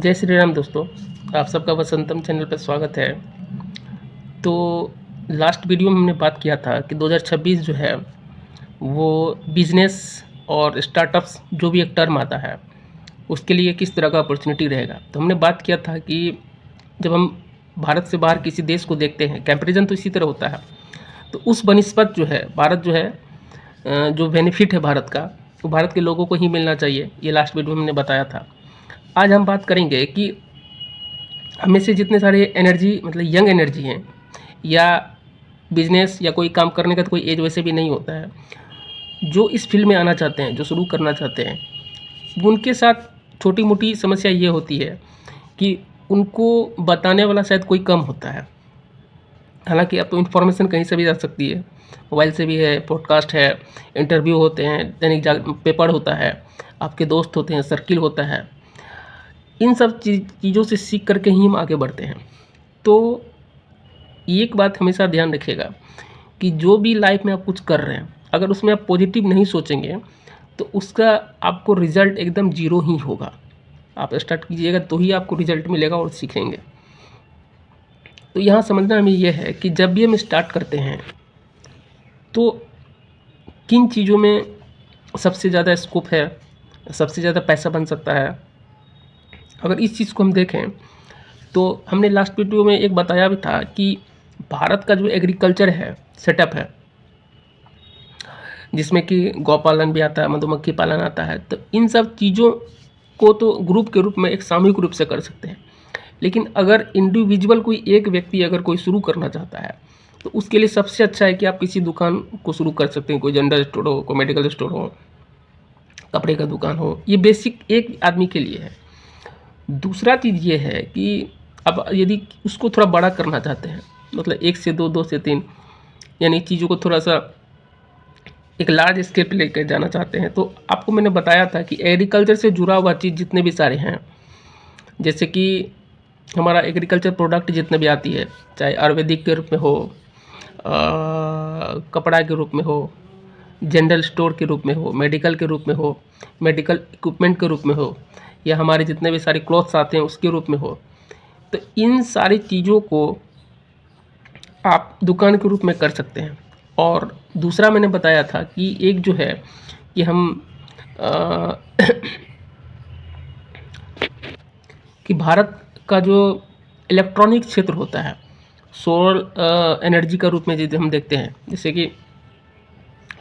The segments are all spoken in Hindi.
जय श्री राम दोस्तों, आप सबका वसंतम चैनल पर स्वागत है। तो लास्ट वीडियो में हमने बात किया था कि 2026 जो है वो बिजनेस और स्टार्टअप्स जो भी एक टर्म आता है उसके लिए किस तरह का अपॉर्चुनिटी रहेगा। तो हमने बात किया था कि जब हम भारत से बाहर किसी देश को देखते हैं, कंपैरिजन तो इसी तरह होता है, तो उस बनिस्बत जो है भारत जो है जो बेनिफिट है भारत का, वो भारत के लोगों को ही मिलना चाहिए। ये लास्ट वीडियो में हमने बताया था। आज हम बात करेंगे कि हमें से जितने सारे एनर्जी मतलब यंग एनर्जी हैं या बिजनेस या कोई काम करने का तो कोई एज वैसे भी नहीं होता है, जो इस फील्ड में आना चाहते हैं, जो शुरू करना चाहते हैं, उनके साथ छोटी मोटी समस्या ये होती है कि उनको बताने वाला शायद कोई कम होता है। हालांकि अब तो इन्फॉर्मेशन कहीं से भी जा सकती है, मोबाइल से भी है, पॉडकास्ट है, इंटरव्यू होते हैं, दैनिक पेपर होता है, आपके दोस्त होते हैं, सर्किल होता है। इन सब चीज़ों से सीख करके ही हम आगे बढ़ते हैं। तो एक बात हमेशा ध्यान रखिएगा कि जो भी लाइफ में आप कुछ कर रहे हैं, अगर उसमें आप पॉजिटिव नहीं सोचेंगे तो उसका आपको रिज़ल्ट एकदम ज़ीरो ही होगा। आप स्टार्ट कीजिएगा तो ही आपको रिज़ल्ट मिलेगा और सीखेंगे। तो यहाँ समझना हमें यह है कि जब भी हम स्टार्ट करते हैं तो किन चीज़ों में सबसे ज़्यादा स्कोप है, सबसे ज़्यादा पैसा बन सकता है। अगर इस चीज़ को हम देखें तो हमने लास्ट वीडियो में एक बताया भी था कि भारत का जो एग्रीकल्चर है सेटअप है, जिसमें कि गौ पालन भी आता है, मधुमक्खी पालन आता है, तो इन सब चीज़ों को तो ग्रुप के रूप में एक सामूहिक रूप से कर सकते हैं। लेकिन अगर इंडिविजुअल कोई एक व्यक्ति अगर कोई शुरू करना चाहता है तो उसके लिए सबसे अच्छा है कि आप किसी दुकान को शुरू कर सकते हैं। कोई जनरल स्टोर हो, कोई मेडिकल स्टोर हो, कपड़े का दुकान हो, ये बेसिक एक आदमी के लिए है। दूसरा चीज़ ये है कि अब यदि उसको थोड़ा बड़ा करना चाहते हैं, मतलब 1 से 2, 2 से 3, यानी चीज़ों को थोड़ा सा एक लार्ज स्केल पे लेकर जाना चाहते हैं, तो आपको मैंने बताया था कि एग्रीकल्चर से जुड़ा हुआ चीज़ जितने भी सारे हैं, जैसे कि हमारा एग्रीकल्चर प्रोडक्ट जितने भी आती है, चाहे आयुर्वेदिक के रूप में हो, कपड़ा के रूप में हो, जनरल स्टोर के रूप में हो, मेडिकल के रूप में हो, मेडिकल इक्विपमेंट के रूप में हो, या हमारे जितने भी सारे क्लॉथ्स आते हैं उसके रूप में हो, तो इन सारी चीज़ों को आप दुकान के रूप में कर सकते हैं। और दूसरा मैंने बताया था कि एक जो है कि हम कि भारत का जो इलेक्ट्रॉनिक क्षेत्र होता है, सौर एनर्जी का रूप में यदि हम देखते हैं, जैसे कि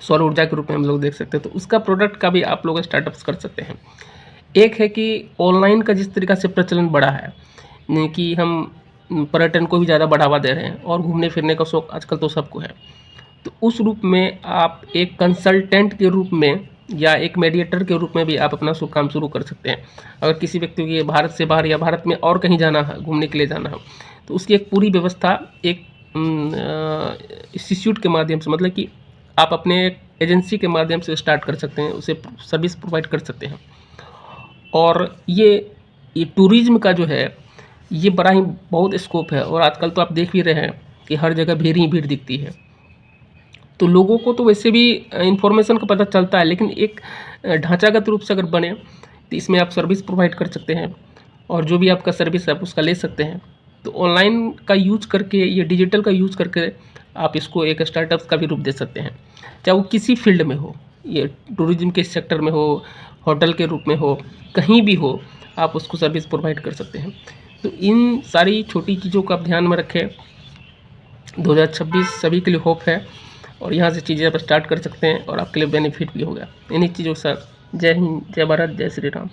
सौर ऊर्जा के रूप में हम लोग देख सकते हैं, तो उसका प्रोडक्ट का भी आप लोग स्टार्टअप्स कर सकते हैं। एक है कि ऑनलाइन का जिस तरीक़ा से प्रचलन बढ़ा है, यानी कि हम पर्यटन को भी ज़्यादा बढ़ावा दे रहे हैं और घूमने फिरने का शौक़ आजकल तो सबको है, तो उस रूप में आप एक कंसल्टेंट के रूप में या एक मीडिएटर के रूप में भी आप अपना काम शुरू कर सकते हैं। अगर किसी व्यक्ति को ये भारत से बाहर या भारत में और कहीं जाना है, घूमने के लिए जाना है, तो उसकी एक पूरी व्यवस्था एक इंस्टीट्यूट के माध्यम से, मतलब कि आप अपने एजेंसी के माध्यम से स्टार्ट कर सकते हैं, उसे सर्विस प्रोवाइड कर सकते हैं। और ये टूरिज़्म का जो है ये बड़ा ही बहुत स्कोप है, और आजकल तो आप देख भी रहे हैं कि हर जगह भीड़ ही भीड़ दिखती है। तो लोगों को तो वैसे भी इन्फॉर्मेशन का पता चलता है, लेकिन एक ढांचागत रूप से अगर बने तो इसमें आप सर्विस प्रोवाइड कर सकते हैं, और जो भी आपका सर्विस है आप उसका ले सकते हैं। तो ऑनलाइन का यूज करके, ये डिजिटल का यूज़ करके आप इसको एक स्टार्टअप का भी रूप दे सकते हैं, चाहे वो किसी फील्ड में हो, ये टूरिज़्म के सेक्टर में हो, होटल के रूप में हो, कहीं भी हो, आप उसको सर्विस प्रोवाइड कर सकते हैं। तो इन सारी छोटी चीज़ों को आप ध्यान में रखें। 2026 सभी के लिए होप है, और यहाँ से चीज़ें आप स्टार्ट कर सकते हैं और आपके लिए बेनिफिट भी होगा। इन्हीं चीज़ों के साथ जय हिंद, जय भारत, जय श्री राम।